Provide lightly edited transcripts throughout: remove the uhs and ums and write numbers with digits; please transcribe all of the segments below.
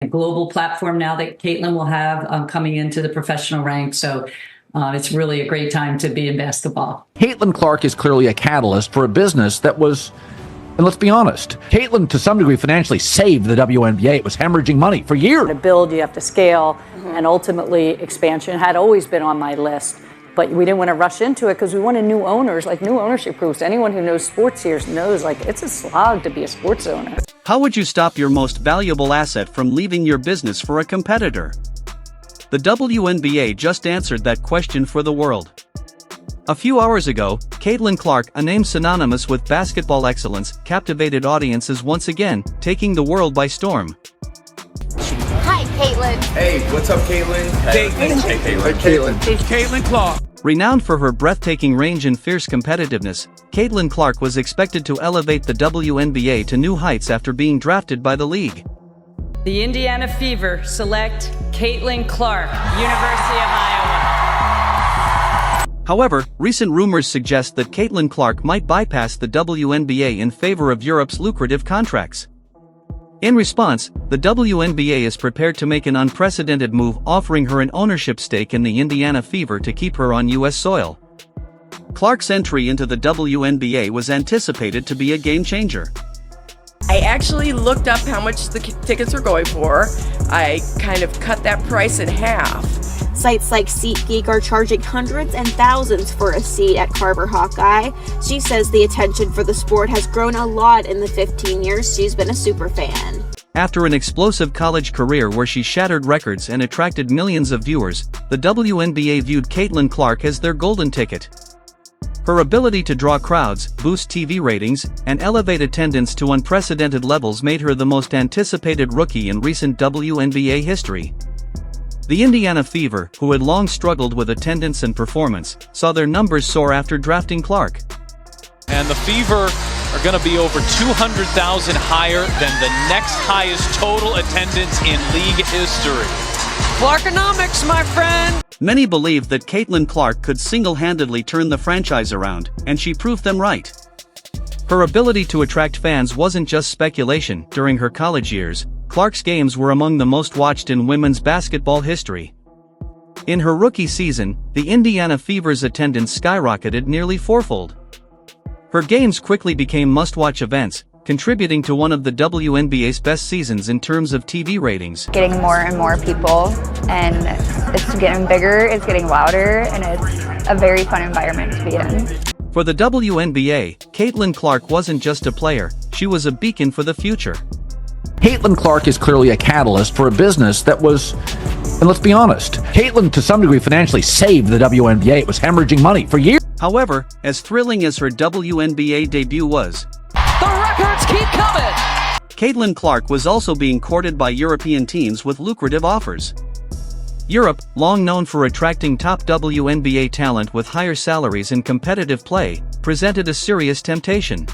a global platform now that Caitlin will have coming into the professional ranks. So it's really a great time to be in basketball. Caitlin Clark is clearly a catalyst for a business that was, and let's be honest, Caitlin to some degree financially saved the WNBA. It was hemorrhaging money for years. To build, you have to scale, and ultimately expansion had always been on my list. But we didn't want to rush into it because we wanted new owners, like new ownership groups. Anyone who knows sports here knows, like, it's a slog to be a sports owner. How would you stop your most valuable asset from leaving your business for a competitor? The WNBA just answered that question for the world. A few hours ago, Caitlin Clark, a name synonymous with basketball excellence, captivated audiences once again, taking the world by storm. Hi, Caitlin. Hey, what's up, Caitlin? Hey, Caitlin. Hey, Caitlin. It's Caitlin Clark. Renowned for her breathtaking range and fierce competitiveness, Caitlin Clark was expected to elevate the WNBA to new heights after being drafted by the league. The Indiana Fever select Caitlin Clark, University of Iowa. However, recent rumors suggest that Caitlin Clark might bypass the WNBA in favor of Europe's lucrative contracts. In response, the WNBA is prepared to make an unprecedented move, offering her an ownership stake in the Indiana Fever to keep her on U.S. soil. Clark's entry into the WNBA was anticipated to be a game-changer. I actually looked up how much the tickets are going for. I kind of cut that price in half. Sites like SeatGeek are charging hundreds and thousands for a seat at Carver Hawkeye. She says the attention for the sport has grown a lot in the 15 years she's been a super fan. After an explosive college career where she shattered records and attracted millions of viewers, the WNBA viewed Caitlin Clark as their golden ticket. Her ability to draw crowds, boost TV ratings, and elevate attendance to unprecedented levels made her the most anticipated rookie in recent WNBA history. The Indiana Fever, who had long struggled with attendance and performance, saw their numbers soar after drafting Clark. And the Fever are going to be over 200,000 higher than the next highest total attendance in league history. Clarkonomics, my friend! Many believed that Caitlin Clark could single-handedly turn the franchise around, and she proved them right. Her ability to attract fans wasn't just speculation. During her college years, Clark's games were among the most watched in women's basketball history. In her rookie season, the Indiana Fever's attendance skyrocketed nearly fourfold. Her games quickly became must-watch events, contributing to one of the WNBA's best seasons in terms of TV ratings. Getting more and more people, and it's getting bigger, it's getting louder, and it's a very fun environment to be in. For the WNBA, Caitlin Clark wasn't just a player, she was a beacon for the future. Caitlin Clark is clearly a catalyst for a business that was, and let's be honest, Caitlin to some degree financially saved the WNBA. It was hemorrhaging money for years. However, as thrilling as her WNBA debut was, The records keep coming! Caitlin Clark was also being courted by European teams with lucrative offers. Europe, long known for attracting top WNBA talent with higher salaries and competitive play, presented a serious temptation.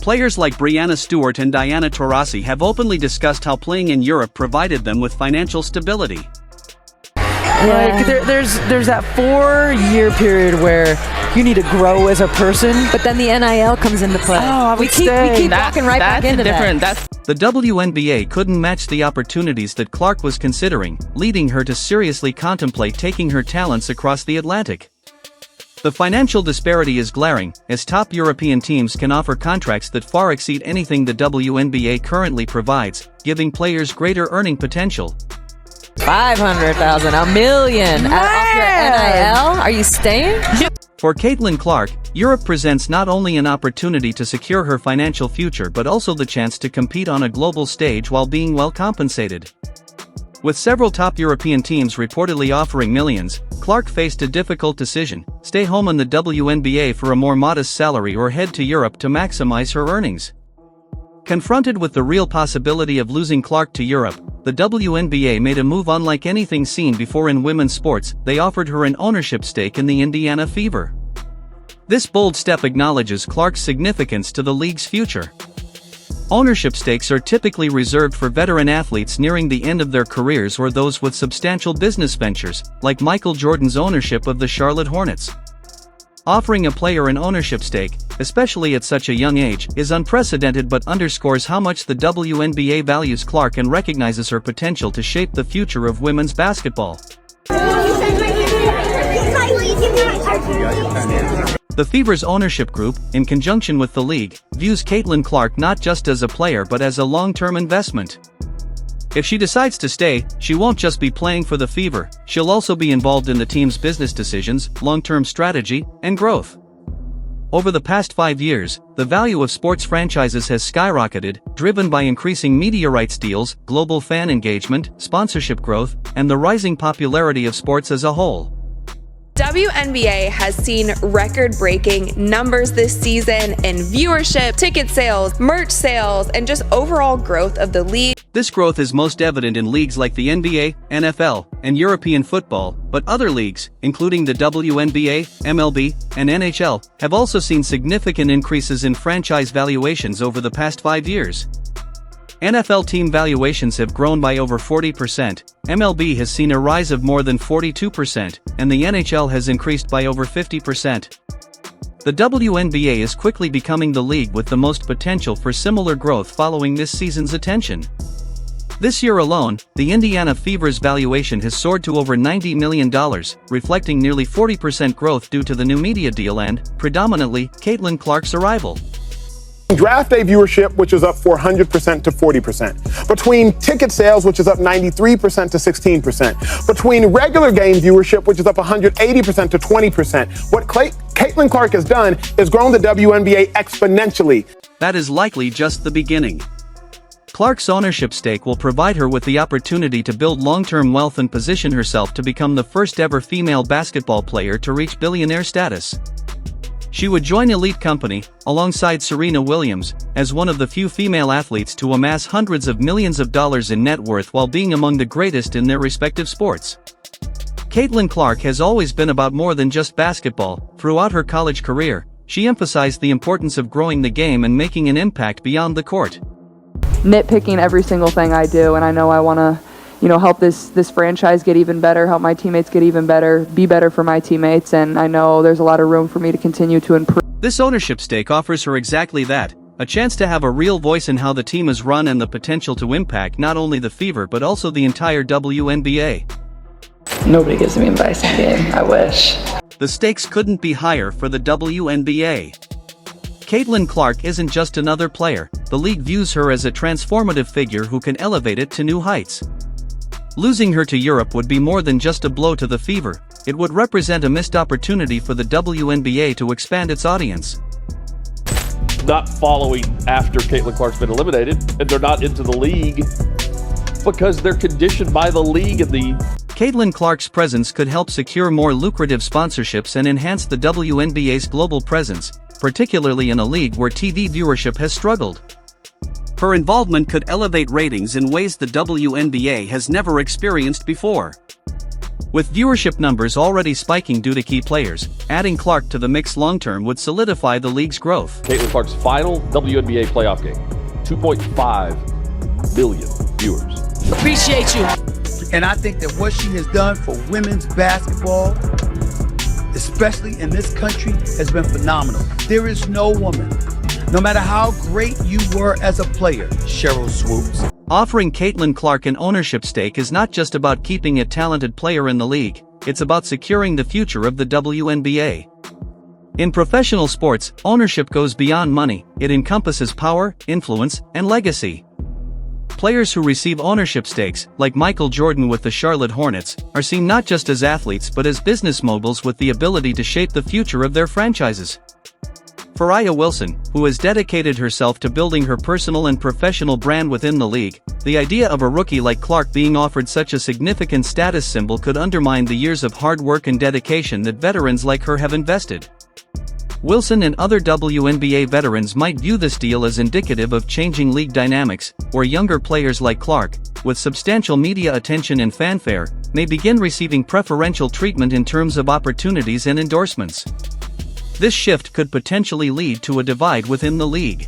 Players like Breanna Stewart and Diana Taurasi have openly discussed how playing in Europe provided them with financial stability. Like there's that 4-year period where you need to grow as a person, but then the NIL comes into play. Oh, we keep walking right back into that. The WNBA couldn't match the opportunities that Clark was considering, leading her to seriously contemplate taking her talents across the Atlantic. The financial disparity is glaring, as top European teams can offer contracts that far exceed anything the WNBA currently provides, giving players greater earning potential. 500,000, $1 million off your NIL? Are you staying? For Caitlin Clark, Europe presents not only an opportunity to secure her financial future but also the chance to compete on a global stage while being well compensated. With several top European teams reportedly offering millions, Clark faced a difficult decision: stay home in the WNBA for a more modest salary or head to Europe to maximize her earnings. Confronted with the real possibility of losing Clark to Europe, the WNBA made a move unlike anything seen before in women's sports. They offered her an ownership stake in the Indiana Fever. This bold step acknowledges Clark's significance to the league's future. Ownership stakes are typically reserved for veteran athletes nearing the end of their careers or those with substantial business ventures, like Michael Jordan's ownership of the Charlotte Hornets. Offering a player an ownership stake, especially at such a young age, is unprecedented but underscores how much the WNBA values Clark and recognizes her potential to shape the future of women's basketball. The Fever's ownership group, in conjunction with the league, views Caitlin Clark not just as a player but as a long-term investment. If she decides to stay, she won't just be playing for the Fever, she'll also be involved in the team's business decisions, long-term strategy, and growth. Over the past 5 years, the value of sports franchises has skyrocketed, driven by increasing media rights deals, global fan engagement, sponsorship growth, and the rising popularity of sports as a whole. WNBA has seen record-breaking numbers this season in viewership, ticket sales, merch sales, and just overall growth of the league. This growth is most evident in leagues like the NBA, NFL, and European football, but other leagues, including the WNBA, MLB, and NHL, have also seen significant increases in franchise valuations over the past 5 years. NFL team valuations have grown by over 40%, MLB has seen a rise of more than 42%, and the NHL has increased by over 50%. The WNBA is quickly becoming the league with the most potential for similar growth following this season's attention. This year alone, the Indiana Fever's valuation has soared to over $90 million, reflecting nearly 40% growth due to the new media deal and, predominantly, Caitlin Clark's arrival. Draft day viewership, which is up 400% to 40%. Between ticket sales, which is up 93% to 16%. Between regular game viewership, which is up 180% to 20%. What Caitlin Clark has done is grown the WNBA exponentially. That is likely just the beginning. Clark's ownership stake will provide her with the opportunity to build long-term wealth and position herself to become the first-ever female basketball player to reach billionaire status. She would join elite company, alongside Serena Williams, as one of the few female athletes to amass hundreds of millions of dollars in net worth while being among the greatest in their respective sports. Caitlin Clark has always been about more than just basketball. Throughout her college career, she emphasized the importance of growing the game and making an impact beyond the court. Nitpicking every single thing I do, and I know I want to help this franchise get even better, help my teammates get even better, be better for my teammates, and I know there's a lot of room for me to continue to improve. This ownership stake offers her exactly that, a chance to have a real voice in how the team is run and the potential to impact not only the Fever but also the entire WNBA. Nobody gives me advice in the game, I wish. The stakes couldn't be higher for the WNBA. Caitlin Clark isn't just another player, the league views her as a transformative figure who can elevate it to new heights. Losing her to Europe would be more than just a blow to the Fever, it would represent a missed opportunity for the WNBA to expand its audience. Not following after Caitlin Clark's been eliminated, and they're not into the league because they're conditioned by the league and the... Caitlin Clark's presence could help secure more lucrative sponsorships and enhance the WNBA's global presence, particularly in a league where TV viewership has struggled. Her involvement could elevate ratings in ways the WNBA has never experienced before. With viewership numbers already spiking due to key players, adding Clark to the mix long-term would solidify the league's growth. Caitlin Clark's final WNBA playoff game, 2.5 million viewers. Appreciate you. And I think that what she has done for women's basketball, especially in this country, has been phenomenal. There is no woman, no matter how great you were as a player, Cheryl Swoops. Offering Caitlin Clark an ownership stake is not just about keeping a talented player in the league, it's about securing the future of the WNBA. In professional sports, ownership goes beyond money, it encompasses power, influence, and legacy. Players who receive ownership stakes, like Michael Jordan with the Charlotte Hornets, are seen not just as athletes but as business moguls with the ability to shape the future of their franchises. For Aya Wilson, who has dedicated herself to building her personal and professional brand within the league, the idea of a rookie like Clark being offered such a significant status symbol could undermine the years of hard work and dedication that veterans like her have invested. Wilson and other WNBA veterans might view this deal as indicative of changing league dynamics, where younger players like Clark, with substantial media attention and fanfare, may begin receiving preferential treatment in terms of opportunities and endorsements. This shift could potentially lead to a divide within the league.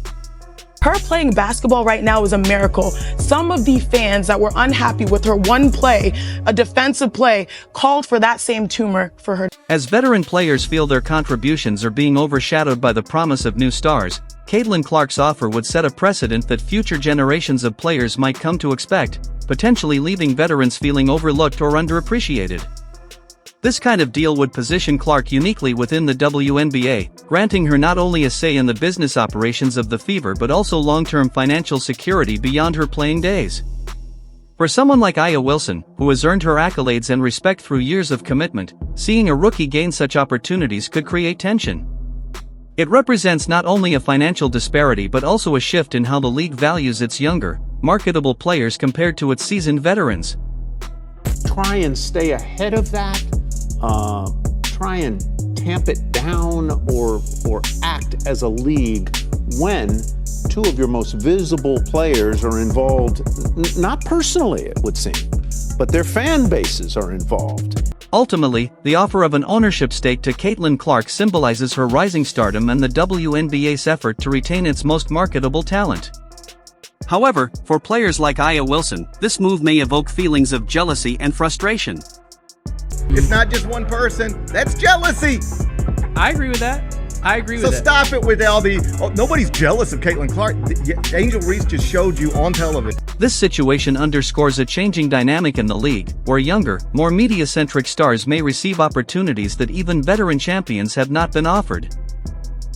Her playing basketball right now is a miracle. Some of the fans that were unhappy with her one play, a defensive play, called for that same tumor for her. As veteran players feel their contributions are being overshadowed by the promise of new stars, Caitlin Clark's offer would set a precedent that future generations of players might come to expect, potentially leaving veterans feeling overlooked or underappreciated. This kind of deal would position Clark uniquely within the WNBA, granting her not only a say in the business operations of the Fever but also long-term financial security beyond her playing days. For someone like Aya Wilson, who has earned her accolades and respect through years of commitment, seeing a rookie gain such opportunities could create tension. It represents not only a financial disparity but also a shift in how the league values its younger, marketable players compared to its seasoned veterans. Try and stay ahead of that. Try and tamp it down or act as a league when two of your most visible players are involved, not personally it would seem, but their fan bases are involved. Ultimately, the offer of an ownership stake to Caitlin Clark symbolizes her rising stardom and the WNBA's effort to retain its most marketable talent. However, for players like Aya Wilson, this move may evoke feelings of jealousy and frustration. It's not just one person, that's jealousy. I agree with that. So stop it with all the, nobody's jealous of Caitlin Clark. Angel Reese just showed you on television. This situation underscores a changing dynamic in the league, where younger, more media-centric stars may receive opportunities that even veteran champions have not been offered.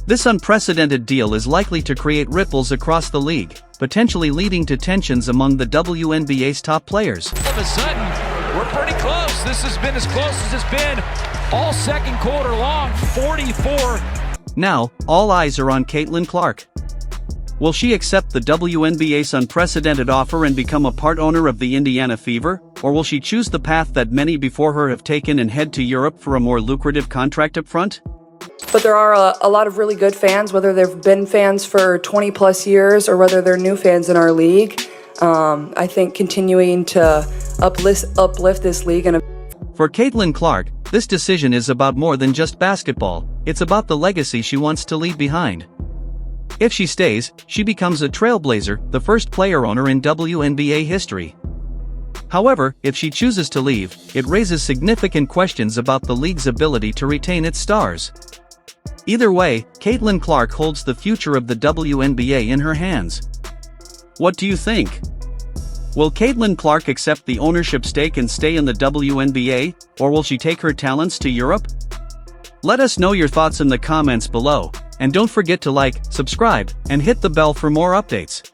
This unprecedented deal is likely to create ripples across the league, potentially leading to tensions among the WNBA's top players. All of a sudden, we're pretty close. This has been as close as it's been all second quarter long, 44. Now, all eyes are on Caitlin Clark. Will she accept the WNBA's unprecedented offer and become a part owner of the Indiana Fever, or will she choose the path that many before her have taken and head to Europe for a more lucrative contract up front? But there are a lot of really good fans, whether they've been fans for 20 plus years or whether they're new fans in our league. I think continuing to uplift this league. For Caitlin Clark, this decision is about more than just basketball. It's about the legacy she wants to leave behind. If she stays, she becomes a trailblazer, the first player owner in WNBA history. However, if she chooses to leave, it raises significant questions about the league's ability to retain its stars. Either way, Caitlin Clark holds the future of the WNBA in her hands. What do you think? Will Caitlin Clark accept the ownership stake and stay in the WNBA, or will she take her talents to Europe? Let us know your thoughts in the comments below, and don't forget to like, subscribe, and hit the bell for more updates.